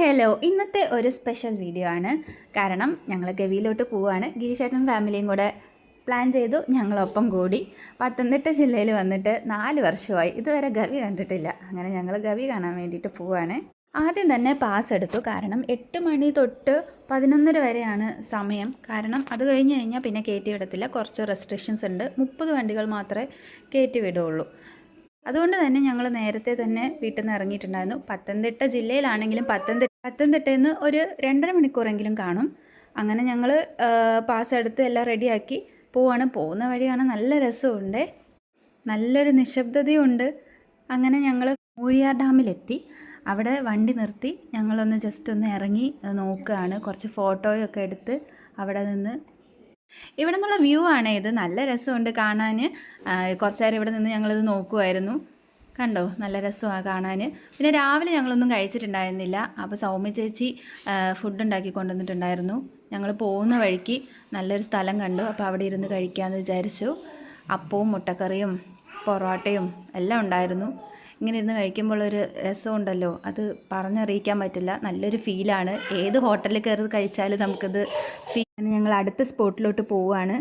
Hello ഇന്നത്തെ ഒരു special video ആണ്. കാരണം ഞങ്ങൾ ഗവിയിലോട്ട് പോവുകയാണ്. ഗിരീഷേട്ടനും ഫാമിലിയും കൂടെ പ്ലാൻ ചെയ്തു, ഞങ്ങളൊപ്പം കൂടി. പത്തനംതിട്ട ജില്ലയിൽ വന്നിട്ട് 4 വർഷമായി, ഇതുവരെ ഗവി കണ്ടിട്ടില്ല. അങ്ങനെ ഞങ്ങൾ ഗവി കാണാൻ വേണ്ടിയിട്ട് പോവുകയാണ്. ആദ്യം തന്നെ പാസ് എടുത്തു. കാരണം 8 മണി തൊട്ട് 11:30 വരെയാണ് സമയം. കാരണം അത് കഴിഞ്ഞ് കഴിഞ്ഞാൽ പിന്നെ കയറ്റി വിടത്തില്ല, കുറച്ച് റെസ്ട്രിക്ഷൻസ് ഉണ്ട്. 30 വണ്ടികൾ മാത്രമേ കയറ്റി വിടുകയുള്ളൂ. അതുകൊണ്ട് തന്നെ ഞങ്ങൾ നേരത്തെ തന്നെ വീട്ടിൽ നിന്ന് ഇറങ്ങിയിട്ടുണ്ടായിരുന്നു. പത്തനംതിട്ട ജില്ലയിലാണെങ്കിലും പത്തനംതിട്ടയിൽ നിന്ന് ഒരു 2.5 മണിക്കൂറെങ്കിലും കാണും. അങ്ങനെ ഞങ്ങൾ പാസ് എടുത്ത് എല്ലാം റെഡിയാക്കി പോവാണ്. പോകുന്ന വഴിയാണ് നല്ല രസമുണ്ട്, നല്ലൊരു നിശബ്ദതയുണ്ട്. അങ്ങനെ ഞങ്ങൾ മൂഴിയാർ ഡാമിലെത്തി. അവിടെ വണ്ടി നിർത്തി ഞങ്ങളൊന്ന് ജസ്റ്റ് ഒന്ന് ഇറങ്ങി നോക്കുകയാണ്. കുറച്ച് ഫോട്ടോയൊക്കെ എടുത്ത് അവിടെ നിന്ന്. ഇവിടെ നിന്നുള്ള വ്യൂ ആണ് ഇത്. നല്ല രസമുണ്ട് കാണാൻ. കുറച്ച് നേരം ഇവിടെ നിന്ന് ഞങ്ങളിത് നോക്കുമായിരുന്നു. കണ്ടോ, നല്ല രസമാണ് കാണാൻ. പിന്നെ രാവിലെ ഞങ്ങളൊന്നും കഴിച്ചിട്ടുണ്ടായിരുന്നില്ല. അപ്പോൾ സൗമ്യ ചേച്ചി ഫുഡ് ഉണ്ടാക്കി കൊണ്ടുവന്നിട്ടുണ്ടായിരുന്നു. ഞങ്ങൾ പോകുന്ന വഴിക്ക് നല്ലൊരു സ്ഥലം കണ്ടു. അപ്പോൾ അവിടെ ഇരുന്ന് കഴിക്കാമെന്ന് വിചാരിച്ചു. അപ്പവും മുട്ടക്കറിയും പൊറോട്ടയും എല്ലാം ഉണ്ടായിരുന്നു. ഇങ്ങനെ ഇരുന്ന് കഴിക്കുമ്പോഴൊരു രസമുണ്ടല്ലോ, അത് പറഞ്ഞറിയിക്കാൻ പറ്റില്ല. നല്ലൊരു ഫീലാണ്. ഏത് ഹോട്ടലിൽ കയറി കഴിച്ചാലും നമുക്കത് ഞങ്ങൾ അടുത്ത സ്പോട്ടിലോട്ട് പോവുകയാണ്.